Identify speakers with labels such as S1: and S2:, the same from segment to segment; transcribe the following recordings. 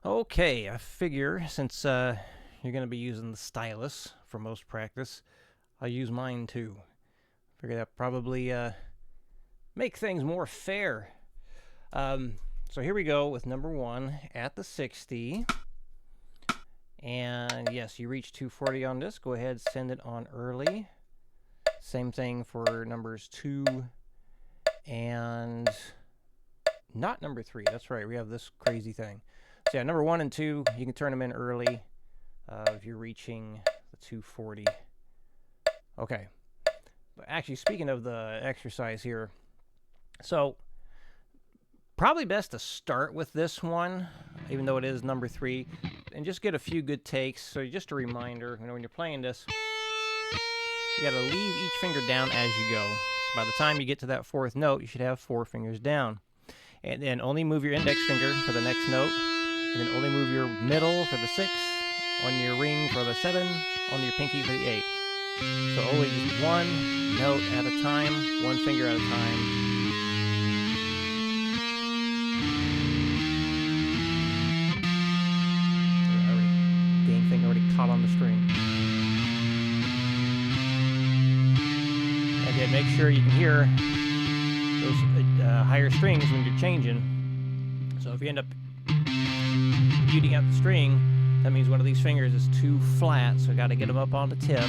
S1: Okay, I figure since you're going to be using the stylus for most practice, I'll use mine too. Figure that probably make things more fair. So here we go with number 1 at the 60. And yes, you reach 240 on this. Go ahead, send it on early. Same thing for numbers 2 and not number 3. That's right, we have this crazy thing. So yeah, number 1 and 2, you can turn them in early if you're reaching the 240. Okay. But actually, speaking of the exercise here, so probably best to start with this one, even though it is number 3, and just get a few good takes. So just a reminder, when you're playing this, you got to leave each finger down as you go. So by the time you get to that 4th note, you should have 4 fingers down. And then only move your index finger for the next note, and then only move your middle for the 6, on your ring for the 7, on your pinky for the 8. So always just one note at a time, one finger at a time. Dang thing already caught on the string. And then make sure you can hear those higher strings when you're changing. So if you end up muting out the string, that means one of these fingers is too flat, so I got to get them up on the tip.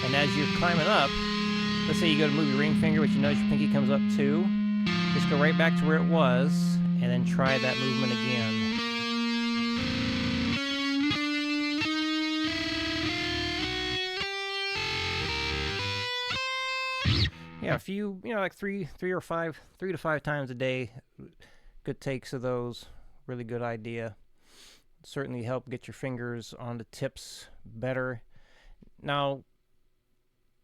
S1: And as you're climbing up, let's say you go to move your ring finger, which you notice your pinky comes up too. Just go right back to where it was, and then try that movement again. Yeah, a few, like three to five times a day. Good takes of those. Really good idea. Certainly help get your fingers on the tips better. Now,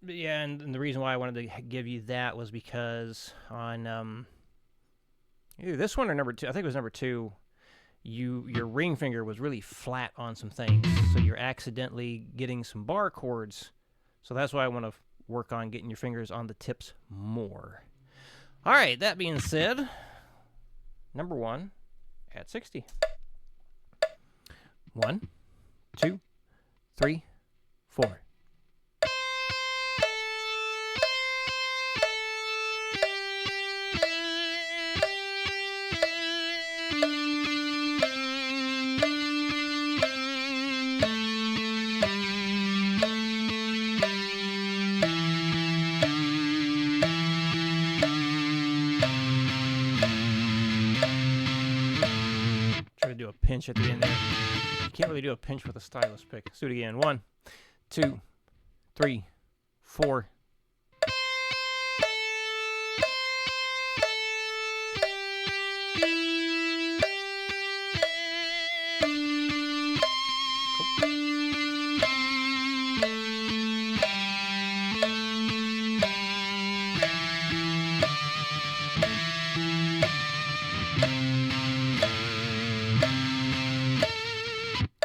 S1: yeah, and the reason why I wanted to give you that was because on either this one or number 2, I think it was number 2, your ring finger was really flat on some things, so you're accidentally getting some bar chords. So that's why I want to work on getting your fingers on the tips more. All right, that being said, number 1 at 60. 1, 2, 3, 4. Do a pinch at the end there. You can't really do a pinch with a stylus pick. Let's do it again. 1, 2, 3, 4.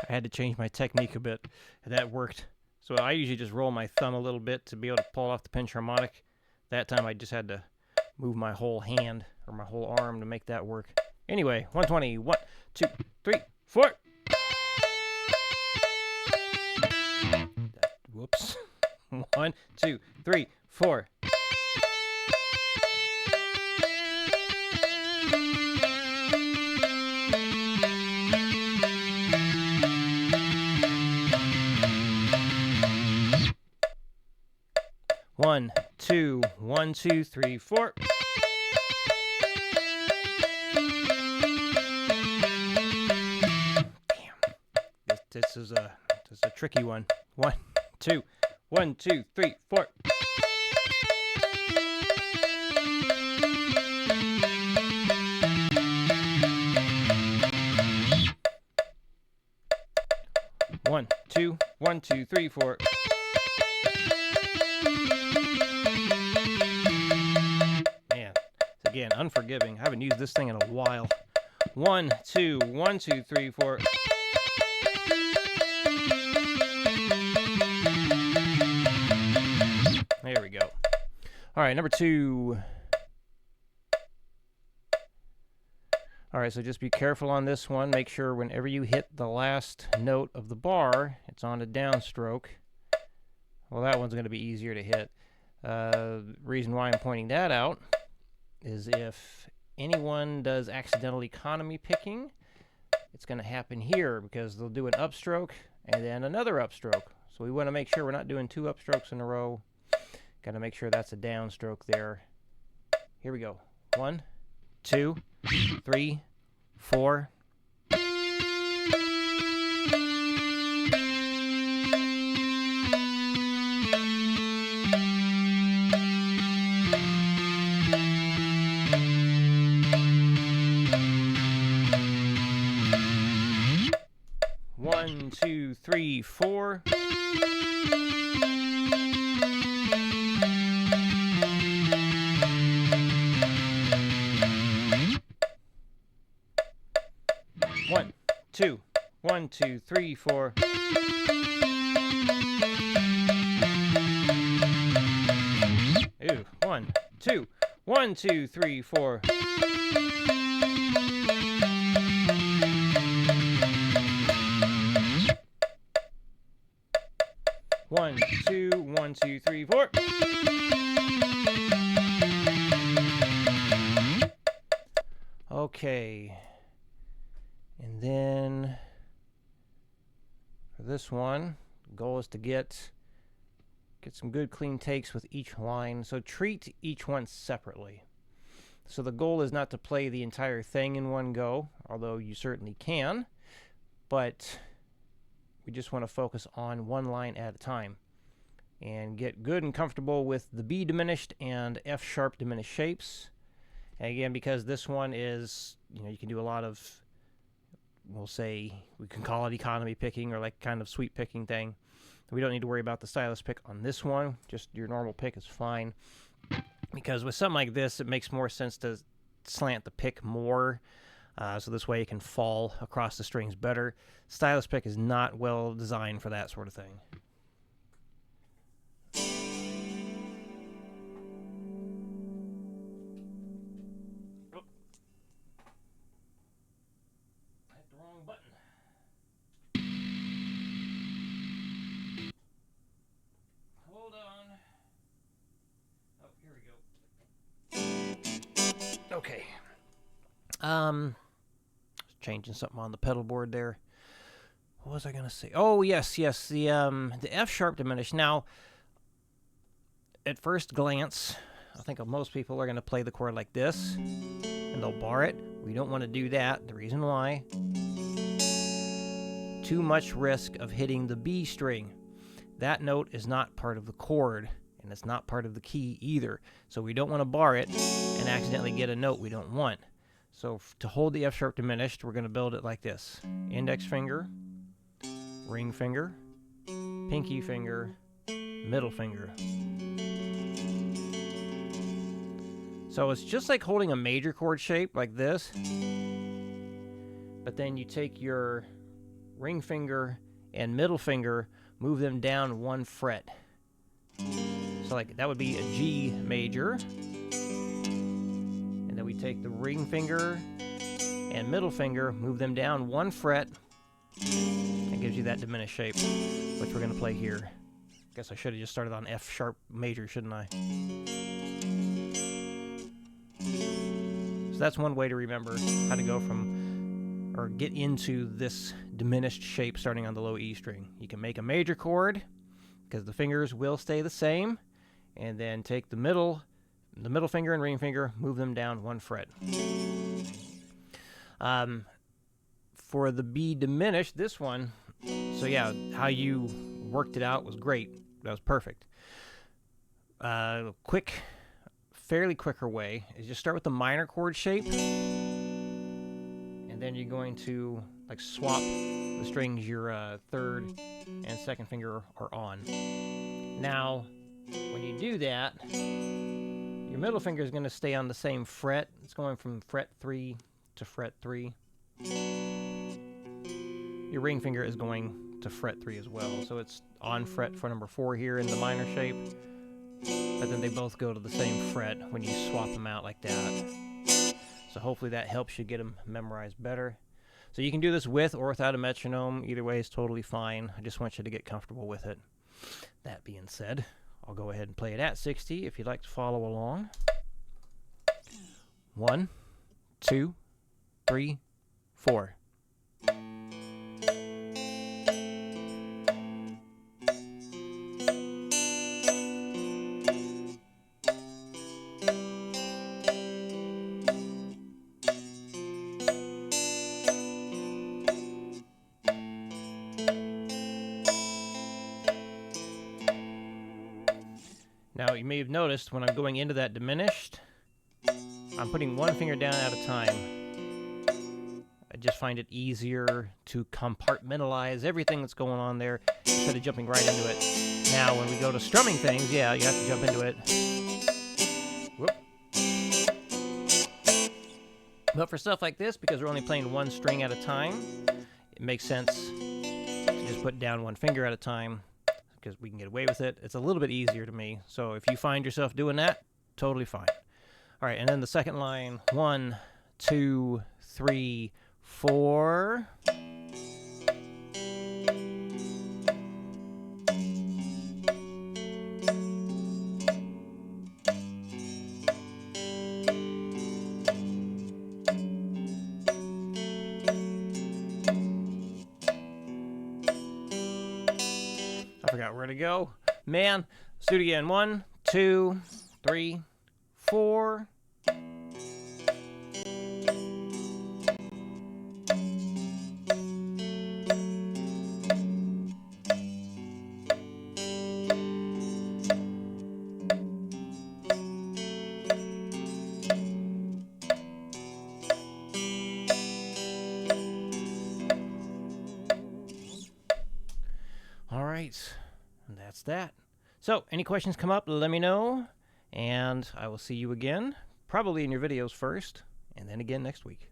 S1: I had to change my technique a bit, and that worked. So I usually just roll my thumb a little bit to be able to pull off the pinch harmonic. That time I just had to move my whole hand or my whole arm to make that work. Anyway, 120, 1, 2, 3, 4. Whoops. 1, 2, 3, 4. One, two, 1, 2, 3, 4. Damn, this is a tricky one. 1, 2, 1, 2, 3, 4. One, two, 1, 2, 3, 4. Man, again, unforgiving. I haven't used this thing in a while. 1, 2, 1, 2, 3, 4. There we go. All right, number 2. All right, so just be careful on this one. Make sure whenever you hit the last note of the bar, it's on a downstroke. Well, that one's going to be easier to hit. Reason why I'm pointing that out is if anyone does accidental economy picking, it's going to happen here because they'll do an upstroke and then another upstroke. So we want to make sure we're not doing 2 upstrokes in a row. Got to make sure that's a downstroke there. Here we go. 1, 2, 3, 4. One, two, three, 4. One, two, 1, 2, 3, 4. Ooh, 1, 2, 1, 2, 3, 4. One, two, 1, 2, 3, 4. Okay. And then for this one, the goal is to get some good clean takes with each line. So treat each one separately. So the goal is not to play the entire thing in one go, although you certainly can, but we just want to focus on one line at a time and get good and comfortable with the B diminished and F sharp diminished shapes. And again, because this one is, you can do a lot of, we'll say, we can call it economy picking or like kind of sweep picking thing. We don't need to worry about the stylus pick on this one. Just your normal pick is fine. Because with something like this, it makes more sense to slant the pick more. So this way it can fall across the strings better. Stylus pick is not well designed for that sort of thing. Oh. I hit the wrong button. Hold on. Oh, here we go. Okay. Changing something on the pedal board there. What was I going to say? Oh, yes, the F sharp diminished. Now, at first glance, I think most people are going to play the chord like this, and they'll bar it. We don't want to do that. The reason why? Too much risk of hitting the B string. That note is not part of the chord, and it's not part of the key either. So we don't want to bar it and accidentally get a note we don't want. So to hold the F sharp diminished, we're going to build it like this. Index finger, ring finger, pinky finger, middle finger. So it's just like holding a major chord shape like this, but then you take your ring finger and middle finger, move them down 1 fret. So like that would be a G major. And then we take the ring finger and middle finger, move them down 1 fret. That gives you that diminished shape, which we're going to play here. Guess I should have just started on F sharp major, shouldn't I? So that's one way to remember how to go from, or get into this diminished shape starting on the low E string. You can make a major chord, because the fingers will stay the same, and then take the middle finger and ring finger, move them down 1 fret. For the B diminished, this one, so yeah, how you worked it out was great. That was perfect. Fairly quicker way is just start with the minor chord shape, and then you're going to like swap the strings your third and second finger are on. Now, when you do that, your middle finger is going to stay on the same fret. It's going from fret 3 to fret 3. Your ring finger is going to fret 3 as well. So it's on fret for number 4 here in the minor shape. But then they both go to the same fret when you swap them out like that. So hopefully that helps you get them memorized better. So you can do this with or without a metronome. Either way is totally fine. I just want you to get comfortable with it. That being said, I'll go ahead and play it at 60 if you'd like to follow along. 1, 2, 3, 4. Now, you may have noticed when I'm going into that diminished, I'm putting one finger down at a time. I just find it easier to compartmentalize everything that's going on there instead of jumping right into it. Now, when we go to strumming things, yeah, you have to jump into it. Whoop. But for stuff like this, because we're only playing one string at a time, it makes sense to just put down one finger at a time, because we can get away with it. It's a little bit easier to me. So if you find yourself doing that, totally fine. All right, and then the second line, 1, 2, 3, 4. I forgot where to go. Man, let's do it again. 1, 2, 3, 4. All right, and that's that. So, any questions come up, let me know, and I will see you again, probably in your videos first, and then again next week.